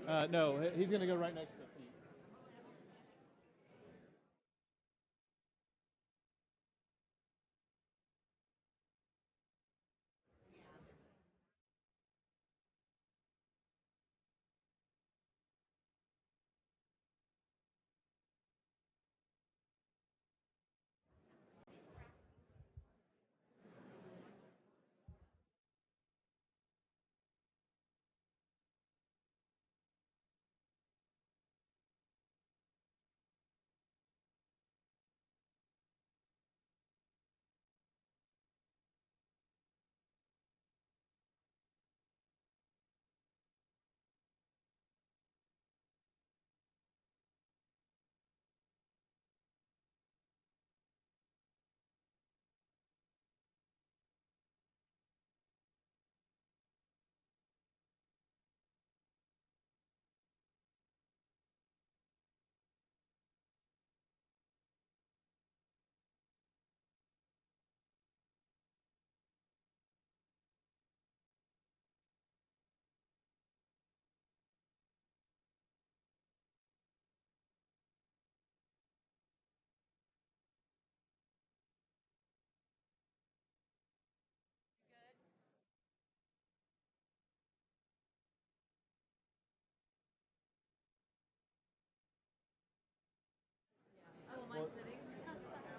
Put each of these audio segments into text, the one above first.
No, he's going to go right next to Pete.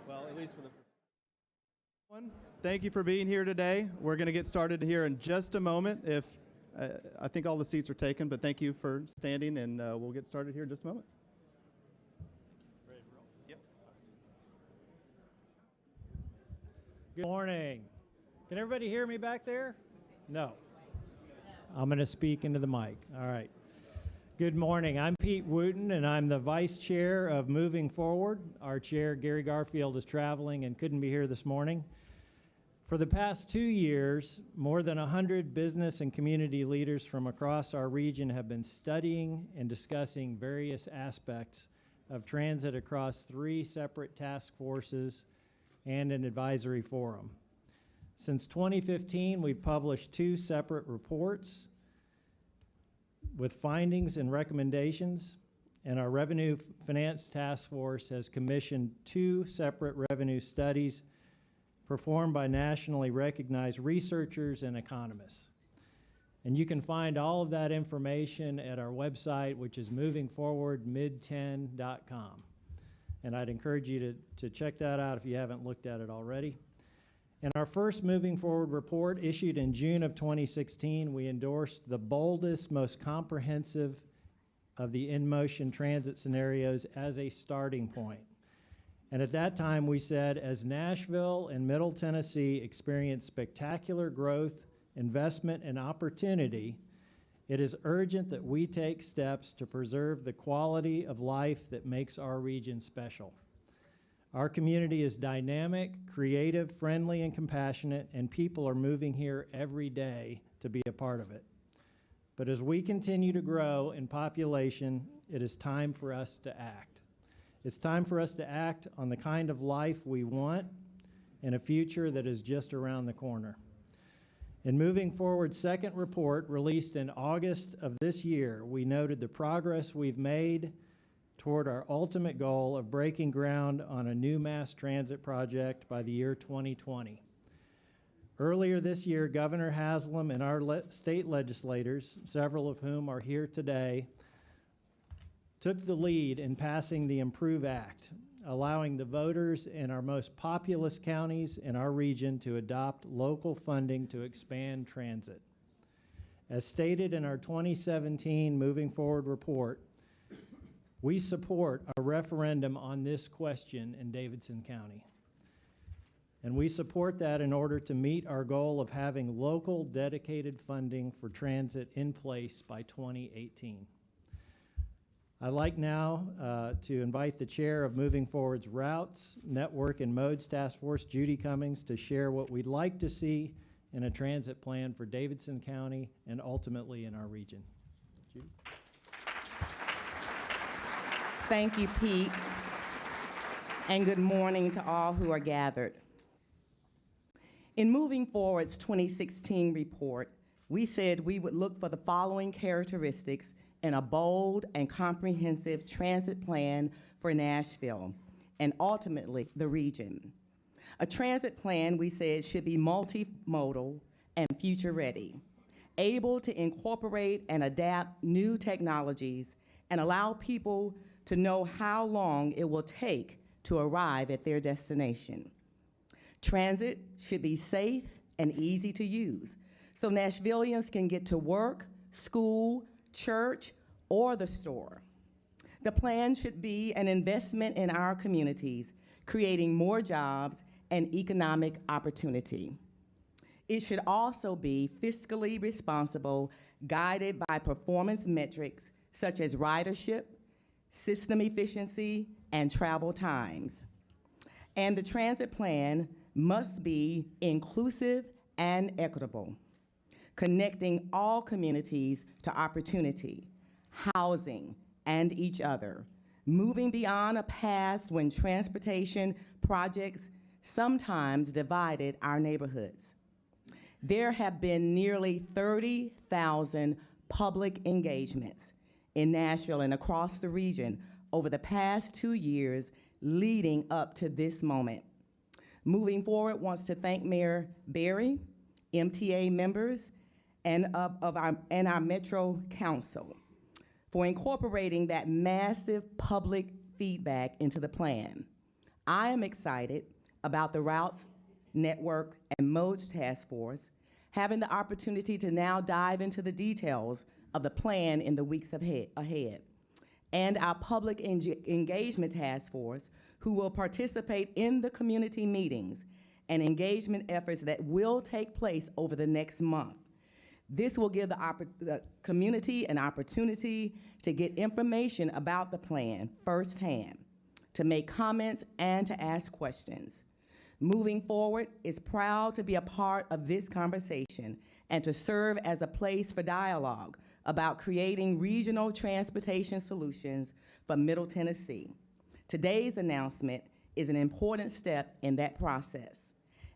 Well, at least for the one. Thank you for being here today. We're going to get started here in just a moment. If I think all the seats are taken, but thank you for standing, and we'll get started here in just a moment. Ready to roll? Yep. Good morning. Can everybody hear me back there? No. I'm going to speak into the mic. All right. Good morning. I'm Pete Wooten, and I'm the Vice Chair of Moving Forward. Our Chair, Gary Garfield, is traveling and couldn't be here this morning. For the past 2 years, more than 100 business and community leaders from across our region have been studying and discussing various aspects of transit across 3 separate task forces and an advisory forum. Since 2015, we've published 2 separate reports with findings and recommendations, and our Revenue Finance Task Force has commissioned 2 separate revenue studies performed by nationally recognized researchers and economists. And you can find all of that information at our website, which is movingforwardmid10.com. And I'd encourage you to check that out if you haven't looked at it already. In our first Moving Forward report, issued in June of 2016, we endorsed the boldest, most comprehensive of the in-motion transit scenarios as a starting point. And at that time, we said, as Nashville and Middle Tennessee experience spectacular growth, investment, and opportunity, it is urgent that we take steps to preserve the quality of life that makes our region special. Our community is dynamic, creative, friendly, and compassionate, and people are moving here every day to be a part of it. But as we continue to grow in population, it is time for us to act. It's time for us to act on the kind of life we want and a future that is just around the corner. In Moving Forward's second report, released in August of this year, we noted the progress we've made toward our ultimate goal of breaking ground on a new mass transit project by the year 2020. Earlier this year, Governor Haslam and our state legislators, several of whom are here today, took the lead in passing the Improve Act, allowing the voters in our most populous counties in our region to adopt local funding to expand transit. As stated in our 2017 Moving Forward report, we support a referendum on this question in Davidson County. And we support that in order to meet our goal of having local dedicated funding for transit in place by 2018. I'd like now to invite the chair of Moving Forward's Routes, Network, and Modes Task Force, Judy Cummings, to share what we'd like to see in a transit plan for Davidson County and ultimately in our region. Judy? Thank you, Pete, and good morning to all who are gathered. In Moving Forward's 2016 report, we said we would look for the following characteristics in a bold and comprehensive transit plan for Nashville and ultimately the region. A transit plan, we said, should be multimodal and future-ready, able to incorporate and adapt new technologies and allow people to know how long it will take to arrive at their destination. Transit should be safe and easy to use, so Nashvillians can get to work, school, church, or the store. The plan should be an investment in our communities, creating more jobs and economic opportunity. It should also be fiscally responsible, guided by performance metrics such as ridership, system efficiency, and travel times. And the transit plan must be inclusive and equitable, connecting all communities to opportunity, housing, and each other, moving beyond a past when transportation projects sometimes divided our neighborhoods. There have been nearly 30,000 public engagements in Nashville and across the region over the past 2 years leading up to this moment. Moving Forward wants to thank Mayor Berry, MTA members, and our Metro Council for incorporating that massive public feedback into the plan. I am excited about the Routes, Network, and Modes Task Force having the opportunity to now dive into the details of the plan in the weeks ahead, and our Public Engagement Task Force, who will participate in the community meetings and engagement efforts that will take place over the next month. This will give the community an opportunity to get information about the plan firsthand, to make comments, and to ask questions. Moving Forward is proud to be a part of this conversation and to serve as a place for dialogue about creating regional transportation solutions for Middle Tennessee. Today's announcement is an important step in that process.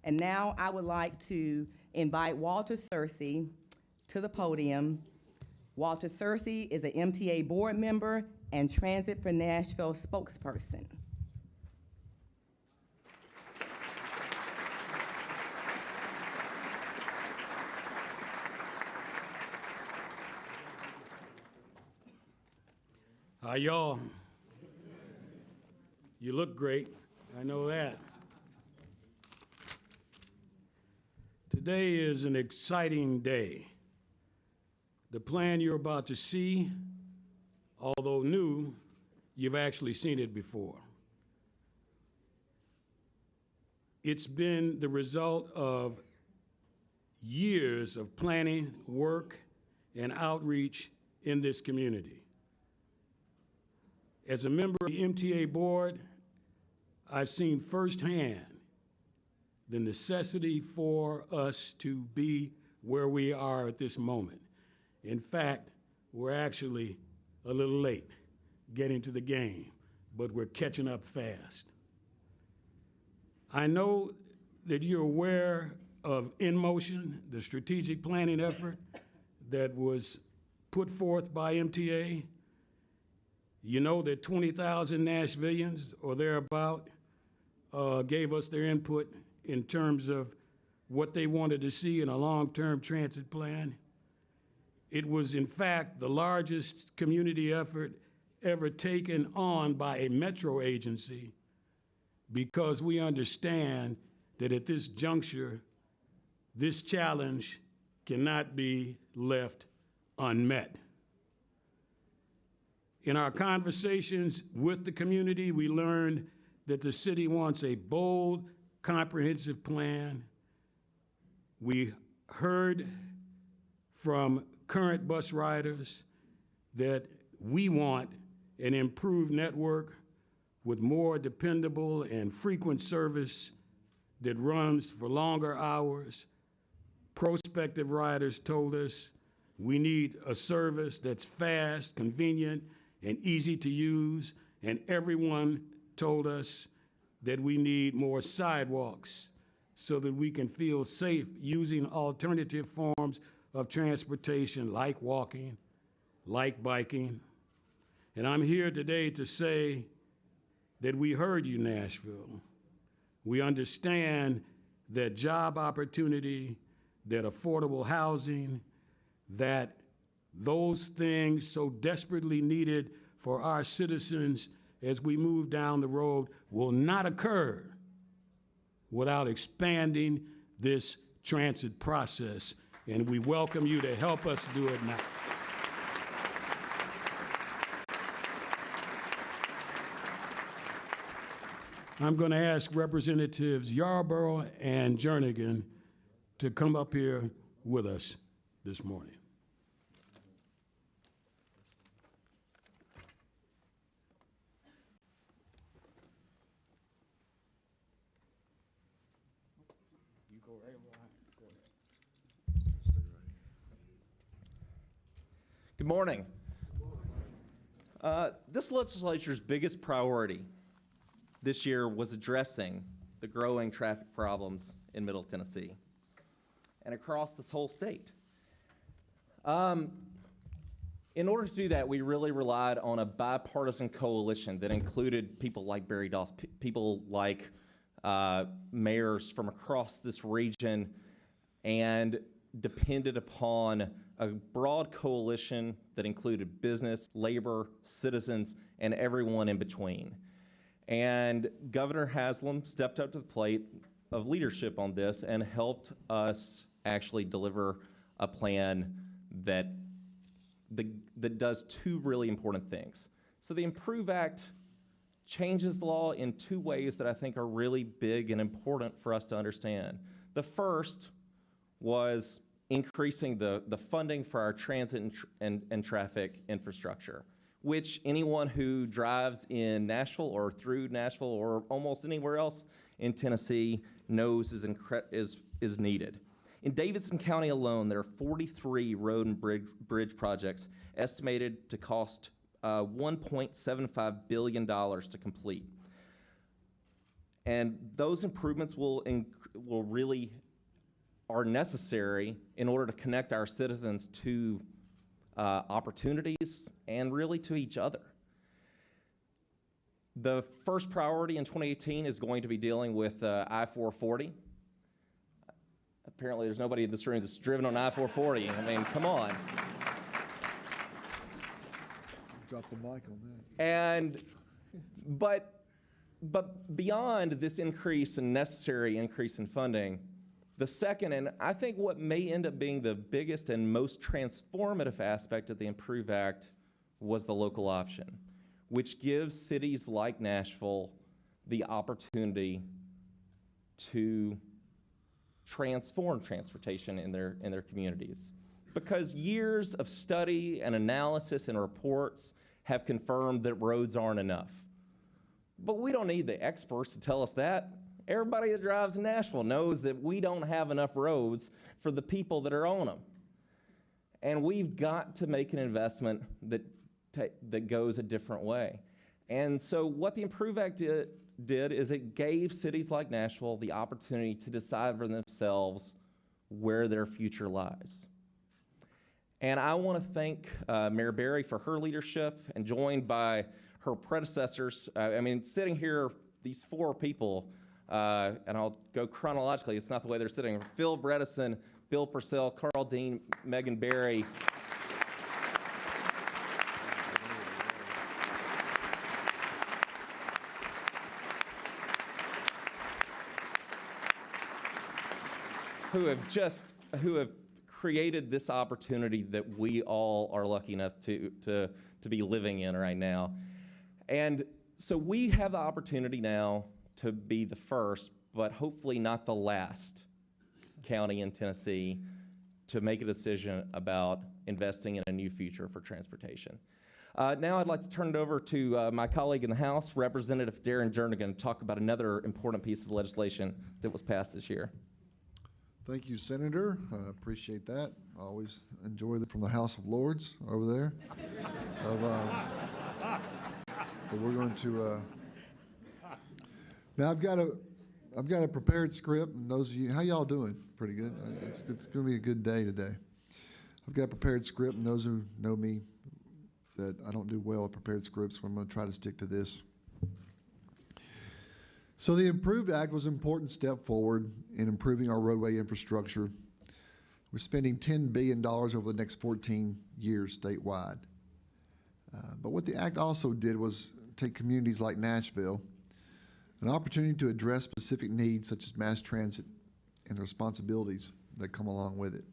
And now I would like to invite Walter Searcy to the podium. Walter Searcy is an MTA board member and Transit for Nashville spokesperson. Hi, y'all. You look great. I know that. Today is an exciting day. The plan you're about to see, although new, you've actually seen it before. It's been the result of years of planning, work, and outreach in this community. As a member of the MTA board, I've seen firsthand the necessity for us to be where we are at this moment. In fact, we're actually a little late getting to the game, but we're catching up fast. I know that you're aware of In Motion, the strategic planning effort that was put forth by MTA. You know that 20,000 Nashvillians or thereabout gave us their input in terms of what they wanted to see in a long-term transit plan. It was, in fact, the largest community effort ever taken on by a metro agency because we understand that at this juncture, this challenge cannot be left unmet. In our conversations with the community, we learned that the city wants a bold, comprehensive plan. We heard from current bus riders that we want an improved network with more dependable and frequent service that runs for longer hours. Prospective riders told us we need a service that's fast, convenient, and easy to use, and everyone told us that we need more sidewalks so that we can feel safe using alternative forms of transportation like walking like biking. And I'm here today to say that we heard you, Nashville. We understand that job opportunity, that affordable housing, that those things so desperately needed for our citizens as we move down the road will not occur without expanding this transit process. And we welcome you to help us do it now. I'm going to ask Representatives Yarborough and Jernigan to come up here with us this morning. Good morning. This legislature's biggest priority this year was addressing the growing traffic problems in Middle Tennessee and across this whole state. In order to do that, we really relied on a bipartisan coalition that included people like Barry Doss, people like mayors from across this region, and depended upon a broad coalition that included business, labor, citizens, and everyone in between. And Governor Haslam stepped up to the plate of leadership on this and helped us actually deliver a plan that does two really important things. So the Improve Act changes the law in two ways that I think are really big and important for us to understand. The first was increasing the funding for our transit and traffic infrastructure, which anyone who drives in Nashville or through Nashville or almost anywhere else in Tennessee knows is needed. In Davidson County alone, there are 43 road and bridge projects estimated to cost $1.75 billion to complete. And those improvements will really are necessary in order to connect our citizens to opportunities and really to each other. The first priority in 2018 is going to be dealing with I-440. Apparently there's nobody in this room that's driven on I-440. I mean, come on. Drop the mic on that. But beyond this necessary increase in funding, the second, and I think what may end up being the biggest and most transformative aspect of the Improve Act, was the local option, which gives cities like Nashville the opportunity to transform transportation in their communities. Because years of study and analysis and reports have confirmed that roads aren't enough. But we don't need the experts to tell us that. Everybody that drives in Nashville knows that we don't have enough roads for the people that are on them. And we've got to make an investment that goes a different way. And so what the Improve Act did is it gave cities like Nashville the opportunity to decide for themselves where their future lies. And I want to thank Mayor Berry for her leadership, and joined by her predecessors. Sitting here, these four people, and I'll go chronologically, it's not the way they're sitting. Phil Bredesen, Bill Purcell, Carl Dean, Megan Berry. who have created this opportunity that we all are lucky enough to be living in right now. And so we have the opportunity now to be the first, but hopefully not the last county in Tennessee to make a decision about investing in a new future for transportation. Now I'd like to turn it over to my colleague in the House, Representative Darren Jernigan, to talk about another important piece of legislation that was passed this year. Thank you, Senator. I appreciate that. I always enjoy from the House of Lords over there. But we're going to. Now I've got a prepared script, and those of you, how y'all doing? Pretty good. It's going to be a good day today. I've got a prepared script, and those who know me that I don't do well with prepared scripts, so I'm going to try to stick to this. So the Improved Act was an important step forward in improving our roadway infrastructure. We're spending $10 billion over the next 14 years statewide. But what the act also did was take communities like Nashville, an opportunity to address specific needs such as mass transit and the responsibilities that come along with it.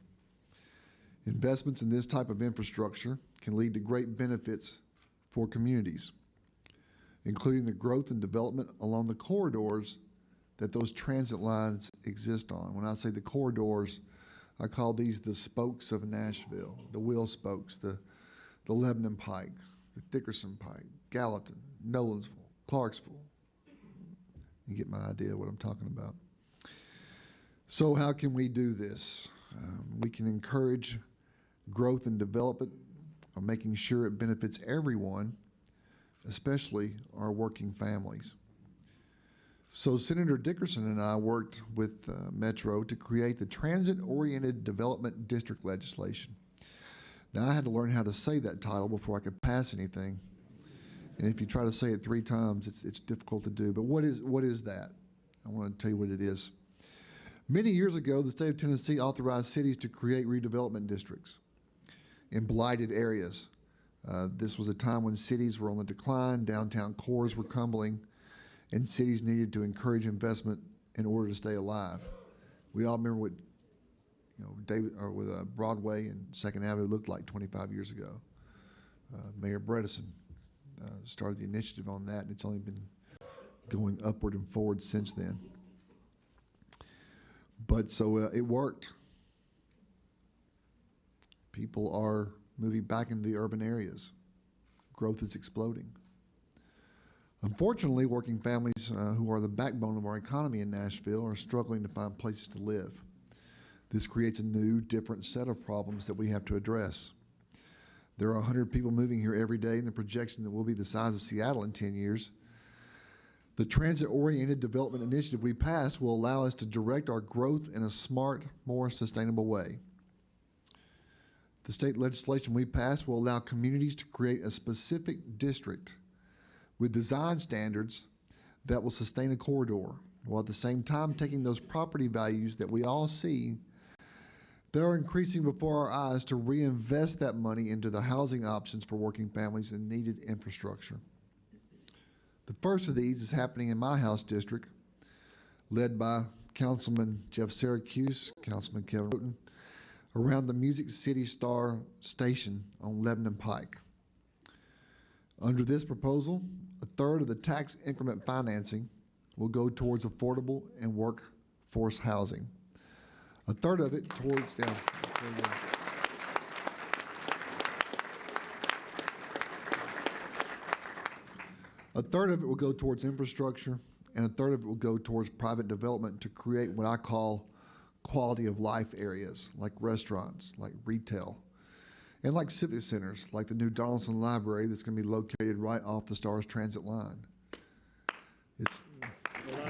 Investments in this type of infrastructure can lead to great benefits for communities, including the growth and development along the corridors that those transit lines exist on. When I say the corridors, I call these the spokes of Nashville, the wheel spokes, the Lebanon Pike, the Dickerson Pike, Gallatin, Nolensville, Clarksville. You get my idea of what I'm talking about. So how can we do this? We can encourage growth and development by making sure it benefits everyone, especially our working families. So Senator Dickerson and I worked with Metro to create the Transit-Oriented Development District legislation. Now, I had to learn how to say that title before I could pass anything. And if you try to say it 3 times, it's difficult to do. But what is that? I want to tell you what it is. Many years ago, the state of Tennessee authorized cities to create redevelopment districts in blighted areas. This was a time when cities were on the decline, downtown cores were crumbling, and cities needed to encourage investment in order to stay alive. We all remember what Broadway and Second Avenue looked like 25 years ago. Mayor Bredesen started the initiative on that, and it's only been going upward and forward since then. But so it worked. People are moving back into the urban areas. Growth is exploding. Unfortunately, working families who are the backbone of our economy in Nashville are struggling to find places to live. This creates a new, different set of problems that we have to address. There are 100 people moving here every day, and the projection that we'll be the size of Seattle in 10 years. The Transit-Oriented Development Initiative we passed will allow us to direct our growth in a smart, more sustainable way. The state legislation we passed will allow communities to create a specific district with design standards that will sustain a corridor, while at the same time taking those property values that we all see that are increasing before our eyes to reinvest that money into the housing options for working families and needed infrastructure. The first of these is happening in my House district, led by Councilman Jeff Syracuse, Councilman Kevin Roten, around the Music City Star station on Lebanon Pike. Under this proposal, a third of the tax increment financing will go towards affordable and workforce housing. A third of it towards down. A third of it will go towards infrastructure, and a third of it will go towards private development to create what I call quality of life areas, like restaurants, like retail, and like civic centers, like the new Donaldson Library that's going to be located right off the Stars Transit line. It's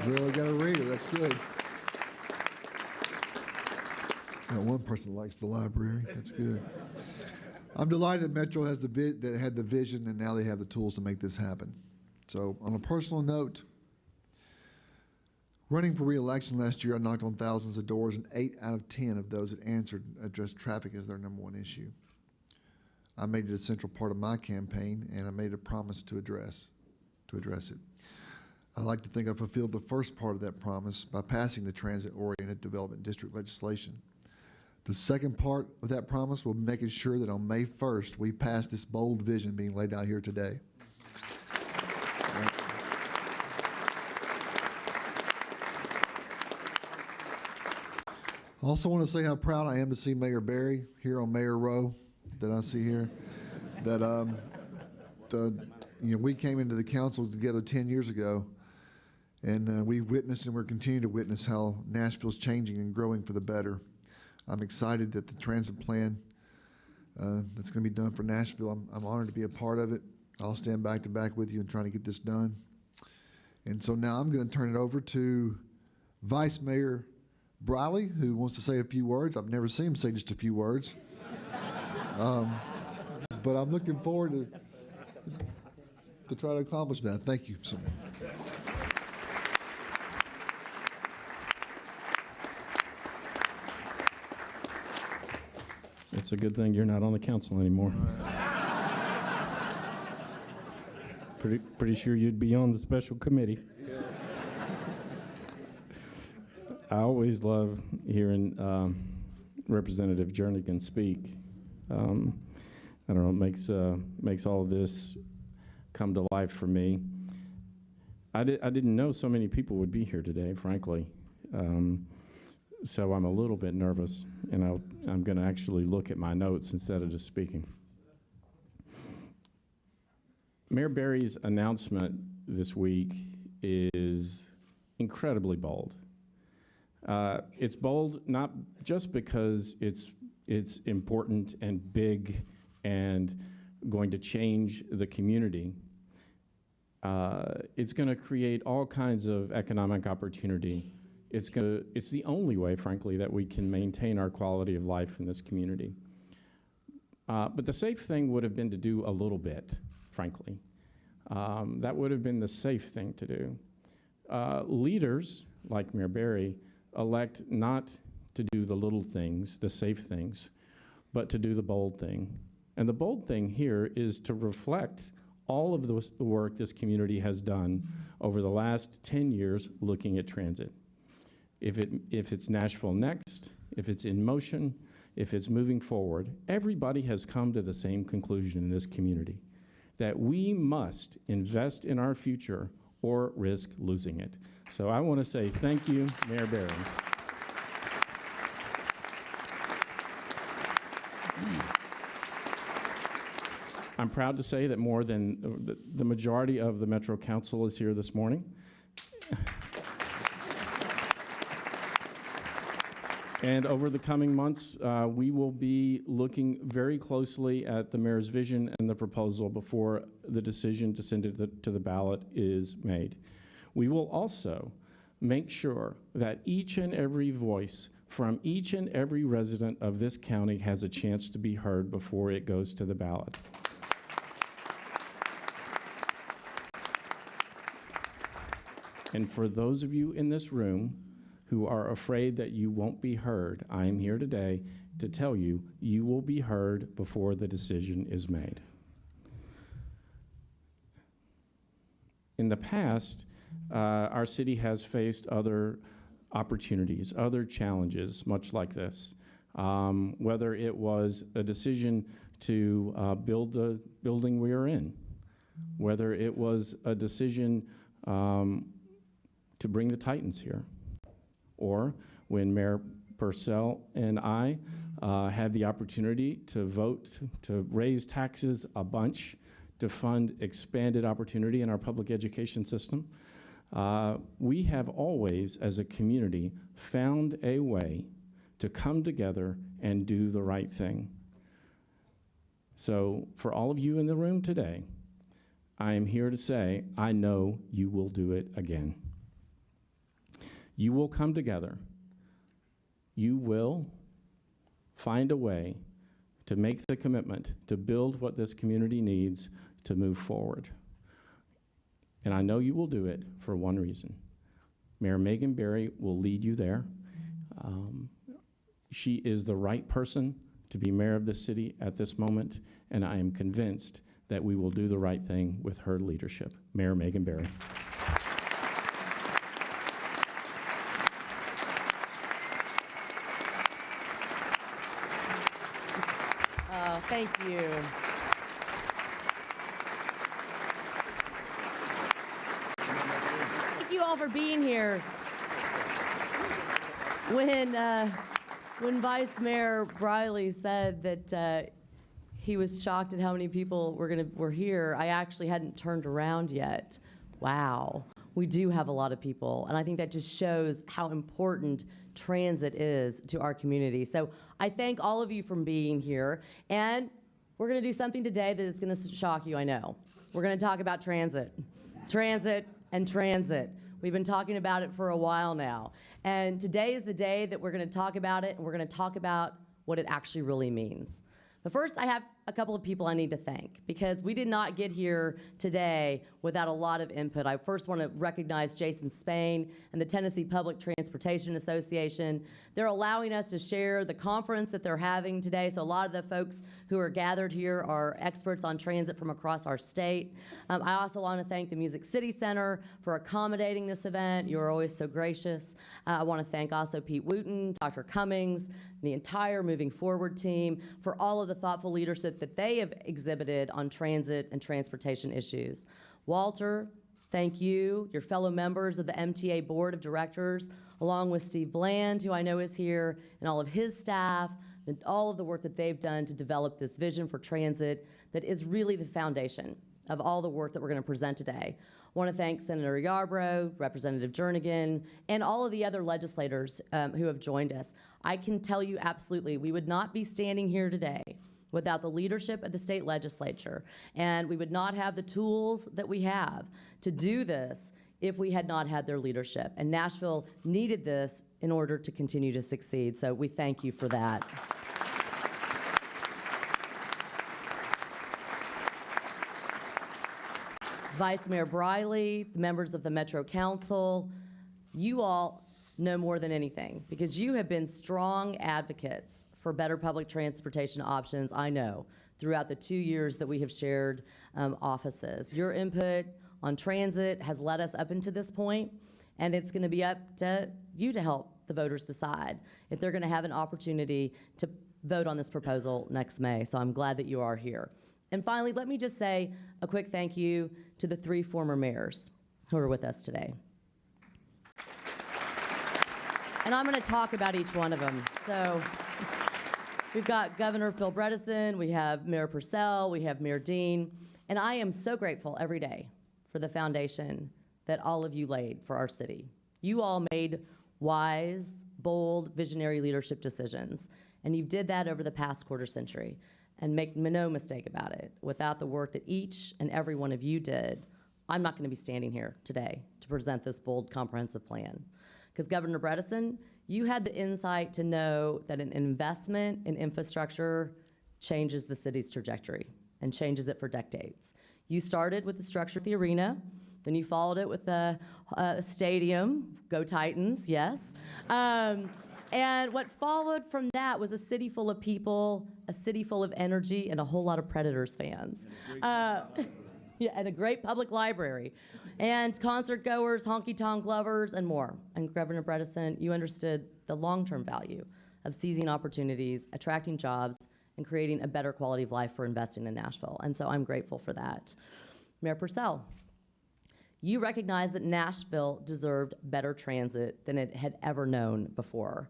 really got to read it. That's good. Got one person that likes the library. That's good. I'm delighted that Metro has that had the vision, and now they have the tools to make this happen. So, on a personal note, running for re-election last year, I knocked on thousands of doors, and 8 out of 10 of those that answered addressed traffic as their #1 issue. I made it a central part of my campaign, and I made a promise to address it. I like to think I fulfilled the first part of that promise by passing the Transit-Oriented Development District legislation. The second part of that promise will be making sure that on May 1st, we pass this bold vision being laid out here today. I also want to say how proud I am to see Mayor Berry here on Mayor Row that I see here. That we came into the council together 10 years ago, and we witnessed and we're continuing to witness how Nashville's changing and growing for the better. I'm excited that the transit plan that's going to be done for Nashville, I'm honored to be a part of it. I'll stand back to back with you in trying to get this done. And so now I'm going to turn it over to Vice Mayor Briley, who wants to say a few words. I've never seen him say just a few words. But I'm looking forward to to try to accomplish that. Thank you so much. It's a good thing you're not on the council anymore. Pretty sure you'd be on the special committee. I always love hearing Representative Jernigan speak. I don't know, it makes all of this come to life for me. I didn't know so many people would be here today, frankly. So I'm a little bit nervous, and I'm going to actually look at my notes instead of just speaking. Mayor Berry's announcement this week is incredibly bold. It's bold not just because it's important and big and going to change the community. It's going to create all kinds of economic opportunity. It's the only way, frankly, that we can maintain our quality of life in this community. But the safe thing would have been to do a little bit, frankly. That would have been the safe thing to do. Leaders, like Mayor Berry, elect not to do the little things, the safe things, but to do the bold thing. And the bold thing here is to reflect all of the work this community has done over the last 10 years looking at transit. If it's Nashville Next, if it's in motion, if it's moving forward, everybody has come to the same conclusion in this community, that we must invest in our future or risk losing it. So I want to say thank you, Mayor Berry. I'm proud to say that more than the majority of the Metro Council is here this morning. And over the coming months, we will be looking very closely at the mayor's vision and the proposal before the decision to send it to the ballot is made. We will also make sure that each and every voice from each and every resident of this county has a chance to be heard before it goes to the ballot. And for those of you in this room who are afraid that you won't be heard, I am here today to tell you, you will be heard before the decision is made. In the past, our city has faced other opportunities, other challenges, much like this. Whether it was a decision to build the building we are in, whether it was a decision to bring the Titans here, or when Mayor Purcell and I had the opportunity to vote to raise taxes a bunch to fund expanded opportunity in our public education system. We have always, as a community, found a way to come together and do the right thing. So for all of you in the room today, I am here to say, I know you will do it again. You will come together. You will find a way to make the commitment to build what this community needs to move forward. And I know you will do it for one reason. Mayor Megan Berry will lead you there. She is the right person to be mayor of this city at this moment, and I am convinced that we will do the right thing with her leadership. Mayor Megan Berry. Thank you. Thank you all for being here. When Vice Mayor Briley said that he was shocked at how many people were here, I actually hadn't turned around yet. Wow. We do have a lot of people, and I think that just shows how important transit is to our community. So I thank all of you for being here, and we're going to do something today that is going to shock you, I know. We're going to talk about transit. Transit and transit. We've been talking about it for a while now, and today is the day that we're going to talk about it, and we're going to talk about what it actually really means. But first, I have a couple of people I need to thank because we did not get here today without a lot of input. I first want to recognize Jason Spain and the Tennessee Public Transportation Association. They're allowing us to share the conference that they're having today. So a lot of the folks who are gathered here are experts on transit from across our state. I also want to thank the Music City Center for accommodating this event. You're always so gracious. I want to thank also Pete Wooten, Dr. Cummings, the entire Moving Forward team for all of the thoughtful leadership that they have exhibited on transit and transportation issues. Walter, thank you, your fellow members of the MTA Board of Directors, along with Steve Bland, who I know is here, and all of his staff, and all of the work that they've done to develop this vision for transit that is really the foundation of all the work that we're going to present today. I want to thank Senator Yarbrough, Representative Jernigan, and all of the other legislators who have joined us. I can tell you absolutely, we would not be standing here today without the leadership of the state legislature, and we would not have the tools that we have to do this if we had not had their leadership. And Nashville needed this in order to continue to succeed, so we thank you for that. Vice Mayor Briley, members of the Metro Council, you all know more than anything because you have been strong advocates for better public transportation options, I know, throughout the 2 years that we have shared offices. Your input on transit has led us up into this point, and it's going to be up to you to help the voters decide if they're going to have an opportunity to vote on this proposal next May. So I'm glad that you are here. And finally, let me just say a quick thank you to the 3 former mayors who are with us today. And I'm going to talk about each one of them. So we've got Governor Phil Bredesen, we have Mayor Purcell, we have Mayor Dean, and I am so grateful every day for the foundation that all of you laid for our city. You all made wise, bold, visionary leadership decisions, and you did that over the past quarter century. And make no mistake about it, without the work that each and every one of you did, I'm not going to be standing here today to present this bold, comprehensive plan. Because Governor Bredesen, you had the insight to know that an investment in infrastructure changes the city's trajectory and changes it for decades. You started with the structure of the arena, then you followed it with a stadium, go Titans, yes. And what followed from that was a city full of people, a city full of energy, and a whole lot of Predators fans. Yeah, and a great public library. And concert goers, honky-tonk lovers, and more. And Governor Bredesen, you understood the long-term value of seizing opportunities, attracting jobs, and creating a better quality of life for investing in Nashville. And so I'm grateful for that. Mayor Purcell, you recognized that Nashville deserved better transit than it had ever known before.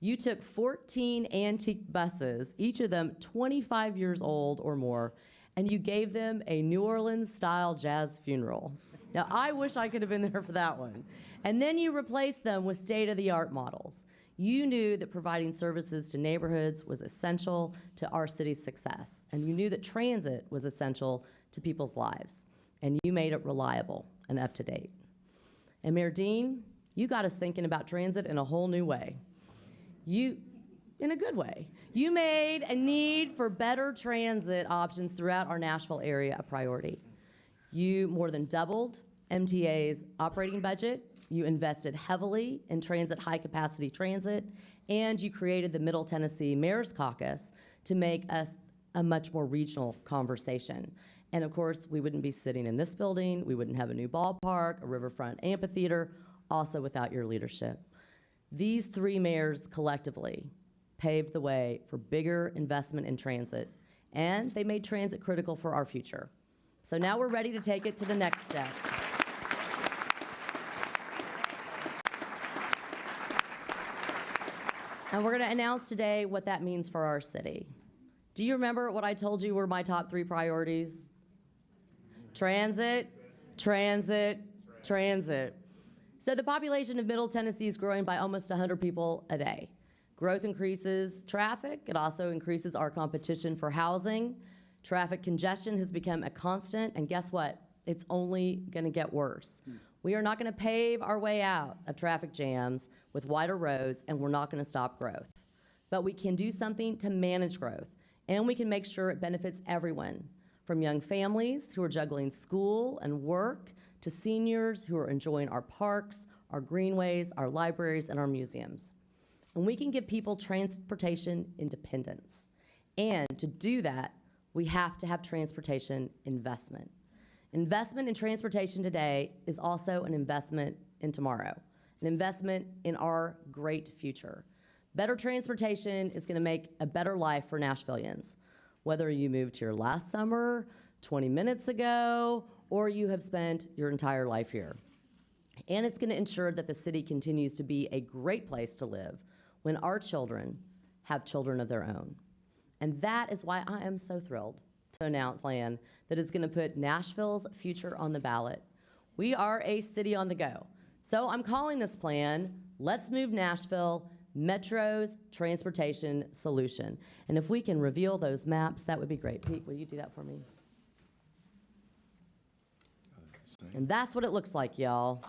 You took 14 antique buses, each of them 25 years old or more, and you gave them a New Orleans-style jazz funeral. Now, I wish I could have been there for that one. And then you replaced them with state-of-the-art models. You knew that providing services to neighborhoods was essential to our city's success, and you knew that transit was essential to people's lives, and you made it reliable and up to date. And Mayor Dean, you got us thinking about transit in a whole new way. In a good way. You made a need for better transit options throughout our Nashville area a priority. You more than doubled MTA's operating budget. You invested heavily in transit, high-capacity transit, and you created the Middle Tennessee Mayor's Caucus to make us a much more regional conversation. And of course, we wouldn't be sitting in this building, we wouldn't have a new ballpark, a riverfront amphitheater, also without your leadership. These 3 mayors collectively paved the way for bigger investment in transit, and they made transit critical for our future. So now we're ready to take it to the next step. And we're going to announce today what that means for our city. Do you remember what I told you were my top 3 priorities? Transit, transit, transit. So the population of Middle Tennessee is growing by almost 100 people a day. Growth increases traffic. It also increases our competition for housing. Traffic congestion has become a constant, and guess what? It's only going to get worse. We are not going to pave our way out of traffic jams with wider roads, and we're not going to stop growth. But we can do something to manage growth And we can make sure it benefits everyone, from young families who are juggling school and work to seniors who are enjoying our parks, our greenways, our libraries, and our museums. And we can give people transportation independence. And to do that, we have to have transportation investment. Investment in transportation today is also an investment in tomorrow, an investment in our great future. Better transportation is going to make a better life for Nashvillians, whether you moved here last summer, 20 minutes ago, or you have spent your entire life here. And it's going to ensure that the city continues to be a great place to live when our children have children of their own. And that is why I am so thrilled to announce a plan that is going to put Nashville's future on the ballot. We are a city on the go. So I'm calling this plan, Let's Move Nashville, Metro's Transportation Solution. And if we can reveal those maps, that would be great. Pete, will you do that for me? And that's what it looks like, y'all.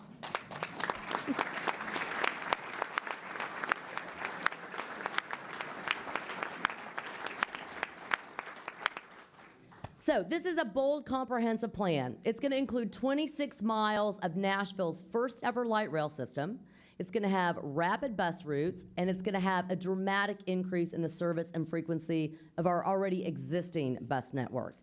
So this is a bold, comprehensive plan. It's going to include 26 miles of Nashville's first ever light rail system. It's going to have rapid bus routes, and it's going to have a dramatic increase in the service and frequency of our already existing bus network.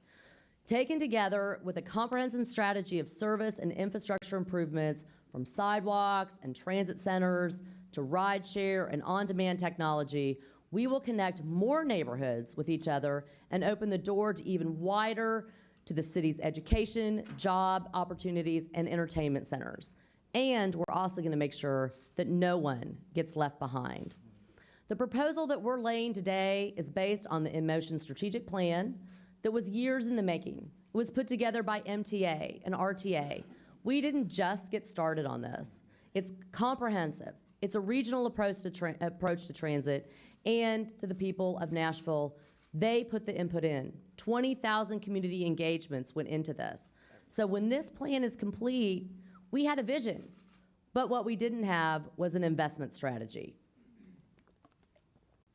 Taken together with a comprehensive strategy of service and infrastructure improvements, from sidewalks and transit centers to rideshare and on-demand technology, we will connect more neighborhoods with each other and open the door to even wider to the city's education, job opportunities, and entertainment centers. And we're also going to make sure that no one gets left behind. The proposal that we're laying today is based on the InMotion strategic plan that was years in the making. It was put together by MTA and RTA. We didn't just get started on this. It's comprehensive. It's a regional approach to transit, and to the people of Nashville, they put the input in. 20,000 community engagements went into this. So when this plan is complete, we had a vision, but what we didn't have was an investment strategy.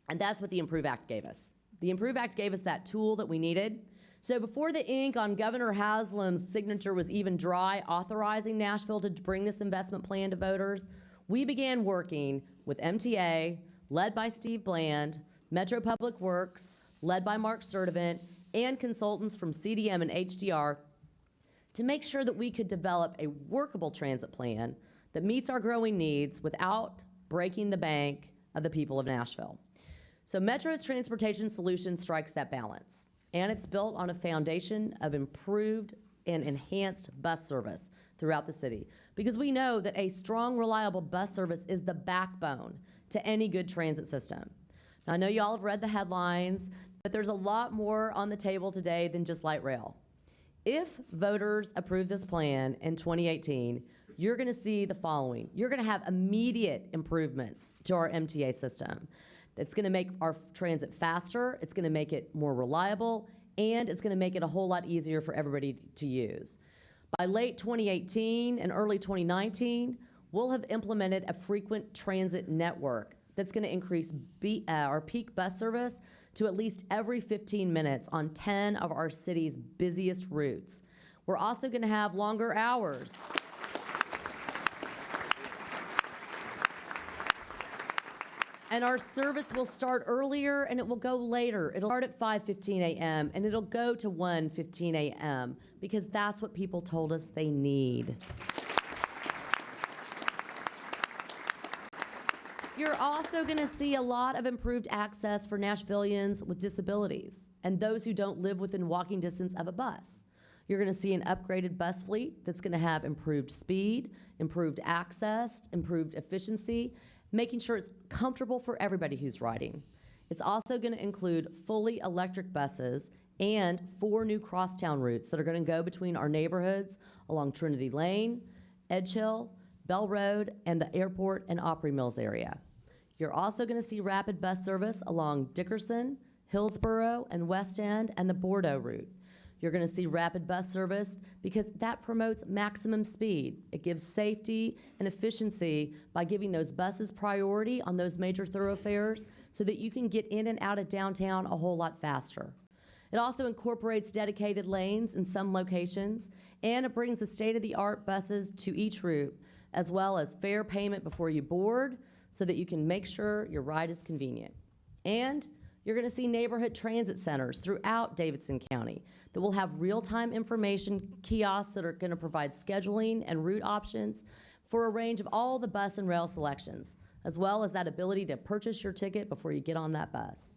And that's what the Improve Act gave us. The Improve Act gave us that tool that we needed. So before the ink on Governor Haslam's signature was even dry authorizing Nashville to bring this investment plan to voters, we began working with MTA, led by Steve Bland, Metro Public Works, led by Mark Sturdivant, and consultants from CDM and HDR to make sure that we could develop a workable transit plan that meets our growing needs without breaking the bank of the people of Nashville. So Metro's Transportation Solution strikes that balance, and it's built on a foundation of improved and enhanced bus service throughout the city, because we know that a strong, reliable bus service is the backbone to any good transit system. Now, I know you all have read the headlines, but there's a lot more on the table today than just light rail. If voters approve this plan in 2018, you're going to see the following. You're going to have immediate improvements to our MTA system. It's going to make our transit faster, it's going to make it more reliable, and it's going to make it a whole lot easier for everybody to use. By late 2018 and early 2019, we'll have implemented a frequent transit network that's going to increase our peak bus service to at least every 15 minutes on 10 of our city's busiest routes. We're also going to have longer hours. And our service will start earlier and it will go later. It'll start at 5:15 a.m. and it'll go to 1:15 a.m. because that's what people told us they need. You're also going to see a lot of improved access for Nashvillians with disabilities and those who don't live within walking distance of a bus. You're going to see an upgraded bus fleet that's going to have improved speed, improved access, improved efficiency, making sure it's comfortable for everybody who's riding. It's also going to include fully electric buses and 4 new crosstown routes that are going to go between our neighborhoods along Trinity Lane, Edge Hill, Bell Road, and the airport and Opry Mills area. You're also going to see rapid bus service along Dickerson, Hillsborough, and West End, and the Bordeaux route. You're going to see rapid bus service because that promotes maximum speed. It gives safety and efficiency by giving those buses priority on those major thoroughfares so that you can get in and out of downtown a whole lot faster. It also incorporates dedicated lanes in some locations, and it brings the state-of-the-art buses to each route, as well as fare payment before you board so that you can make sure your ride is convenient. And you're going to see neighborhood transit centers throughout Davidson County that will have real-time information kiosks that are going to provide scheduling and route options for a range of all the bus and rail selections, as well as that ability to purchase your ticket before you get on that bus.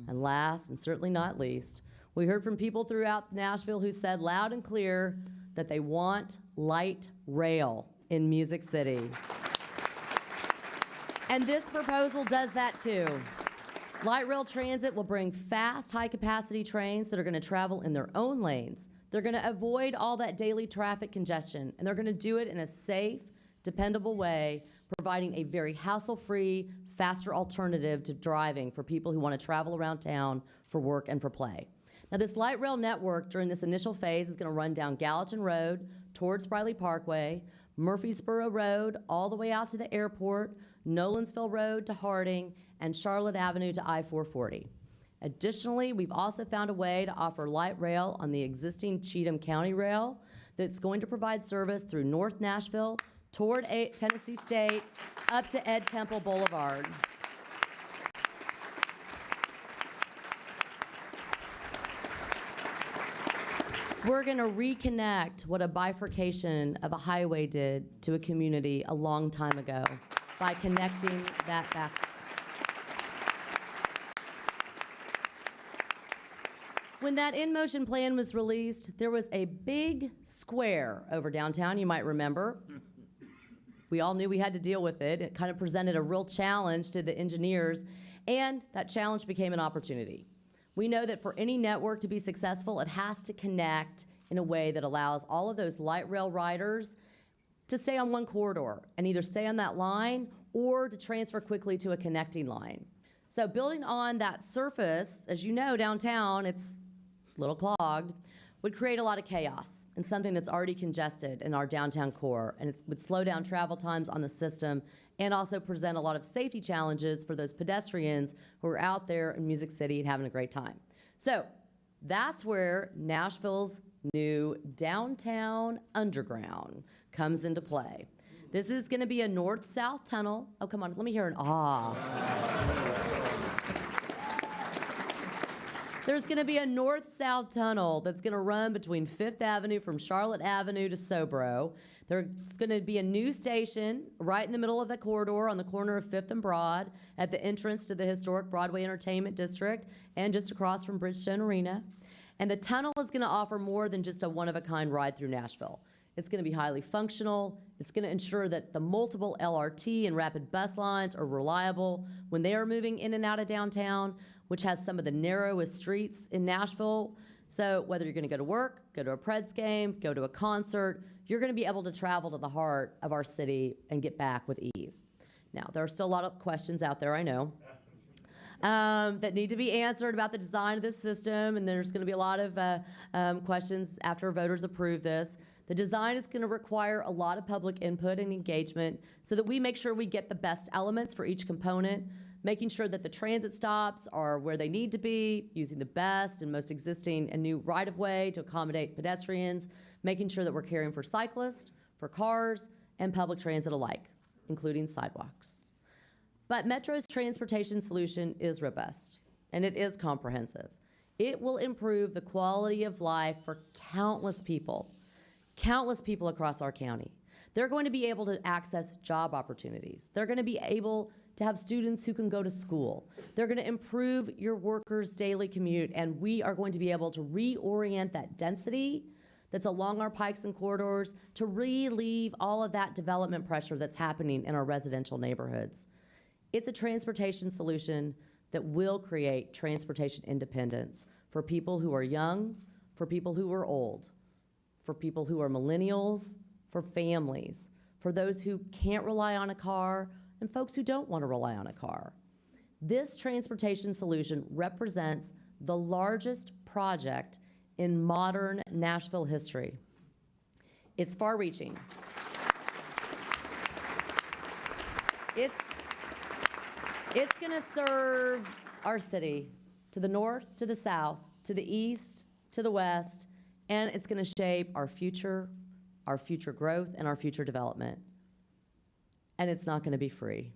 And last, and certainly not least, we heard from people throughout Nashville who said loud and clear that they want light rail in Music City. And this proposal does that too. Light rail transit will bring fast, high-capacity trains that are going to travel in their own lanes. They're going to avoid all that daily traffic congestion, and they're going to do it in a safe, dependable way, providing a very hassle-free, faster alternative to driving for people who want to travel around town for work and for play. Now, this light rail network during this initial phase is going to run down Gallatin Road towards Briley Parkway, Murfreesboro Road all the way out to the airport, Nolensville Road to Harding, and Charlotte Avenue to I-440. Additionally, we've also found a way to offer light rail on the existing Cheatham County Rail that's going to provide service through North Nashville, toward Tennessee State, up to Ed Temple Boulevard. We're going to reconnect what a bifurcation of a highway did to a community a long time ago by connecting that back. When that in-motion plan was released, there was a big square over downtown, you might remember. We all knew we had to deal with it. It kind of presented a real challenge to the engineers, and that challenge became an opportunity. We know that for any network to be successful, it has to connect in a way that allows all of those light rail riders to stay on one corridor and either stay on that line or to transfer quickly to a connecting line. So building on that surface, as you know, downtown, it's a little clogged, would create a lot of chaos and something that's already congested in our downtown core, and it would slow down travel times on the system and also present a lot of safety challenges for those pedestrians who are out there in Music City and having a great time. So that's where Nashville's new downtown underground comes into play. This is going to be a north-south tunnel. Oh, come on, let me hear an ah. There's going to be a north-south tunnel that's going to run between 5th Avenue from Charlotte Avenue to Sobro. There's going to be a new station right in the middle of the corridor on the corner of 5th and Broad at the entrance to the historic Broadway Entertainment District and just across from Bridgestone Arena. And the tunnel is going to offer more than just a one-of-a-kind ride through Nashville. It's going to be highly functional. It's going to ensure that the multiple LRT and rapid bus lines are reliable when they are moving in and out of downtown, which has some of the narrowest streets in Nashville. So whether you're going to go to work, go to a Preds game, go to a concert, you're going to be able to travel to the heart of our city and get back with ease. Now, there are still a lot of questions out there, I know, that need to be answered about the design of this system, and there's going to be a lot of questions after voters approve this. The design is going to require a lot of public input and engagement so that we make sure we get the best elements for each component, making sure that the transit stops are where they need to be, using the best and most existing and new right-of-way to accommodate pedestrians, making sure that we're caring for cyclists, for cars, and public transit alike, including sidewalks. But Metro's transportation solution is robust, and it is comprehensive. It will improve the quality of life for countless people across our county. They're going to be able to access job opportunities. They're going to be able to have students who can go to school. They're going to improve your workers' daily commute, and we are going to be able to reorient that density that's along our pikes and corridors to relieve all of that development pressure that's happening in our residential neighborhoods. It's a transportation solution that will create transportation independence for people who are young, for people who are old, for people who are millennials, for families, for those who can't rely on a car, and folks who don't want to rely on a car. This transportation solution represents the largest project in modern Nashville history. It's far-reaching. It's going to serve our city to the north, to the south, to the east, to the west, and it's going to shape our future growth, and our future development. And it's not going to be free.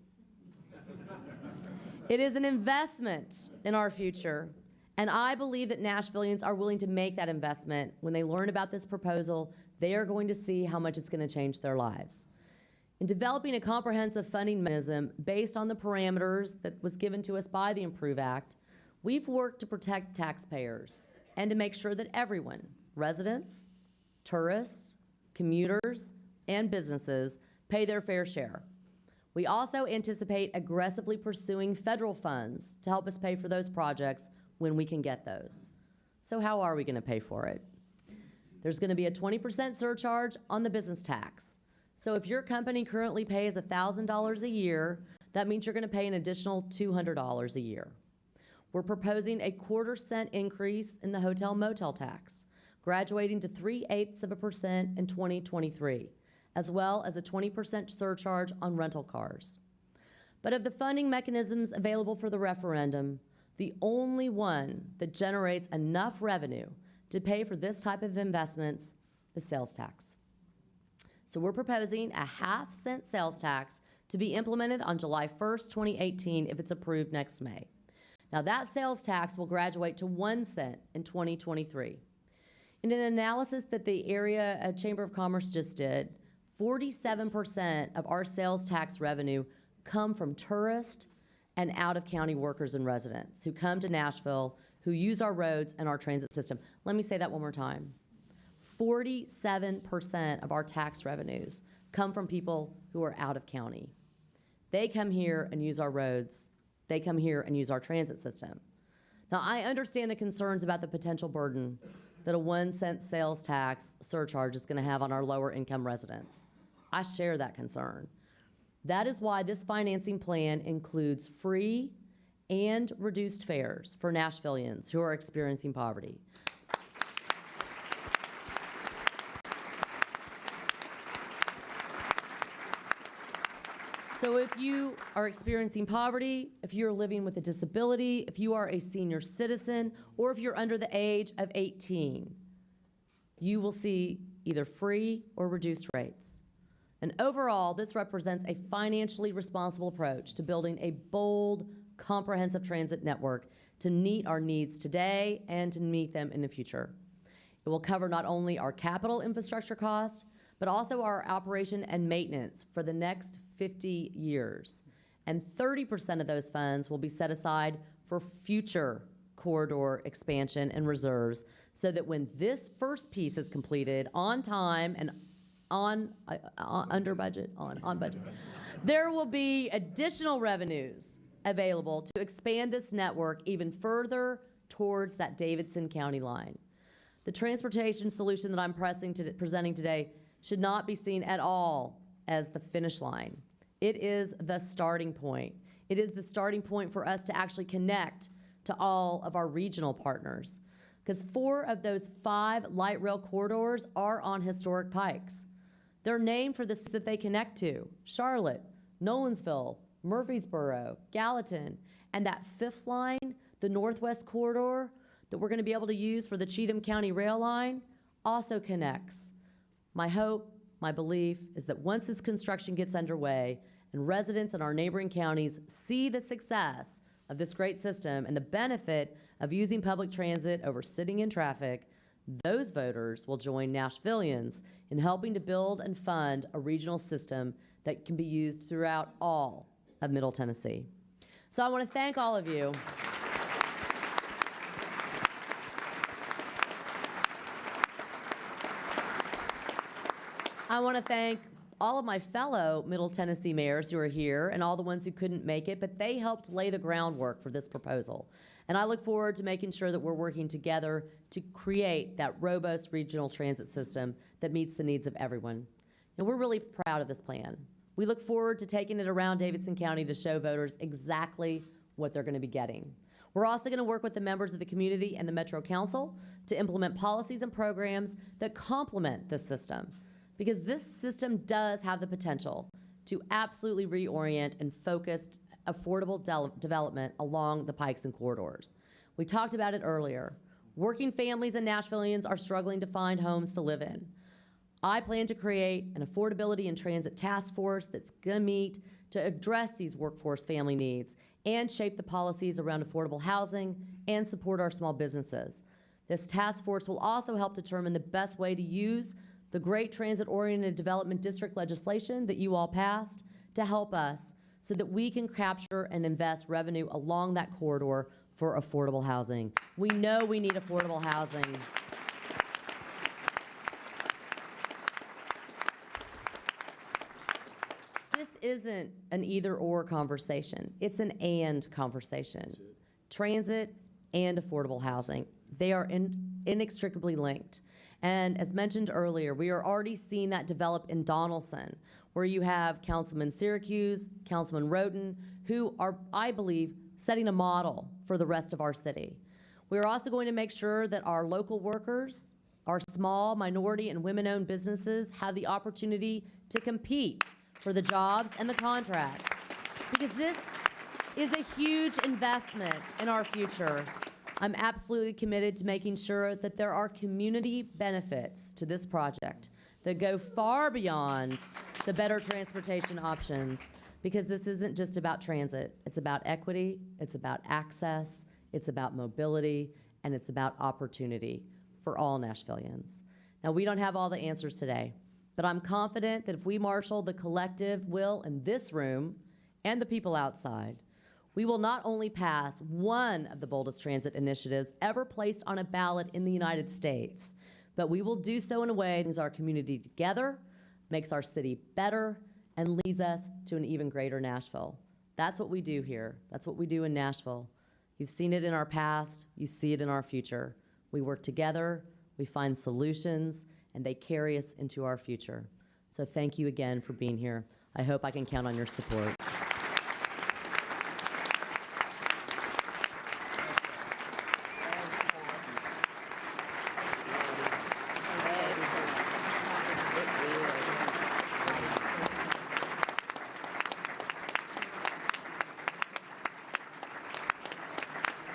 It is an investment in our future, and I believe that Nashvillians are willing to make that investment. When they learn about this proposal, they are going to see how much it's going to change their lives. In developing a comprehensive funding mechanism based on the parameters that was given to us by the Improve Act, we've worked to protect taxpayers and to make sure that everyone, residents, tourists, commuters, and businesses, pay their fair share. We also anticipate aggressively pursuing federal funds to help us pay for those projects when we can get those. So how are we going to pay for it? There's going to be a 20% surcharge on the business tax. So if your company currently pays $1,000 a year, that means you're going to pay an additional $200 a year. We're proposing a 1/4 increase in the hotel motel tax, graduating to 3/8% in 2023, as well as a 20% surcharge on rental cars. But of the funding mechanisms available for the referendum, the only one that generates enough revenue to pay for this type of investments is sales tax. So we're proposing a 1/2 cent sales tax to be implemented on July 1st, 2018 if it's approved next May. Now that sales tax will graduate to 1 cent in 2023. In an analysis that the area Chamber of Commerce just did, 47% of our sales tax revenue come from tourists and out-of-county workers and residents who come to Nashville, who use our roads and our transit system. Let me say that one more time. 47% of our tax revenues come from people who are out of county. They come here and use our roads. They come here and use our transit system. Now, I understand the concerns about the potential burden that a 1 cent sales tax surcharge is going to have on our lower income residents. I share that concern. That is why this financing plan includes free and reduced fares for Nashvillians who are experiencing poverty. So if you are experiencing poverty, if you're living with a disability, if you are a senior citizen, or if you're under the age of 18, you will see either free or reduced rates. And overall, this represents a financially responsible approach to building a bold, comprehensive transit network to meet our needs today and to meet them in the future. It will cover not only our capital infrastructure costs, but also our operation and maintenance for the next 50 years. And 30% of those funds will be set aside for future corridor expansion and reserves, so that when this first piece is completed on time and on budget, there will be additional revenues available to expand this network even further towards that Davidson County line. The transportation solution that I'm presenting today should not be seen at all as the finish line. It is the starting point. It is the starting point for us to actually connect to all of our regional partners, because 4 of those 5 light rail corridors are on historic pikes. They're named for the cities that they connect to: Charlotte, Nolensville, Murfreesboro, Gallatin, and that 5th line, the Northwest Corridor, that we're going to be able to use for the Cheatham County Rail Line, also connects. My hope, my belief, is that once this construction gets underway and residents in our neighboring counties see the success of this great system and the benefit of using public transit over sitting in traffic, those voters will join Nashvillians in helping to build and fund a regional system that can be used throughout all of Middle Tennessee. So I want to thank all of you. I want to thank all of my fellow Middle Tennessee mayors who are here and all the ones who couldn't make it, but they helped lay the groundwork for this proposal. And I look forward to making sure that we're working together to create that robust regional transit system that meets the needs of everyone. And we're really proud of this plan. We look forward to taking it around Davidson County to show voters exactly what they're going to be getting. We're also going to work with the members of the community and the Metro Council to implement policies and programs that complement this system, because this system does have the potential to absolutely reorient and focus affordable development along the pikes and corridors. We talked about it earlier. Working families and Nashvillians are struggling to find homes to live in. I plan to create an affordability and transit task force that's going to meet to address these workforce family needs and shape the policies around affordable housing and support our small businesses. This task force will also help determine the best way to use the great transit-oriented development district legislation that you all passed to help us so that we can capture and invest revenue along that corridor for affordable housing. We know we need affordable housing. This isn't an either-or conversation. It's an and conversation. Transit and affordable housing. They are inextricably linked. And as mentioned earlier, we are already seeing that develop in Donaldson, where you have Councilman Syracuse, Councilman Roden, who are, I believe, setting a model for the rest of our city. We are also going to make sure that our local workers, our small, minority, and women-owned businesses have the opportunity to compete for the jobs and the contracts, because this is a huge investment in our future. I'm absolutely committed to making sure that there are community benefits to this project that go far beyond the better transportation options, because this isn't just about transit. It's about equity, it's about access, it's about mobility, and it's about opportunity for all Nashvillians. Now, we don't have all the answers today, but I'm confident that if we marshal the collective will in this room and the people outside, we will not only pass one of the boldest transit initiatives ever placed on a ballot in the United States, but we will do so in a way that brings our community together, makes our city better, and leads us to an even greater Nashville. That's what we do here. That's what we do in Nashville. You've seen it in our past. You see it in our future. We work together, we find solutions, and they carry us into our future. So thank you again for being here. I hope I can count on your support.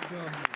Good job.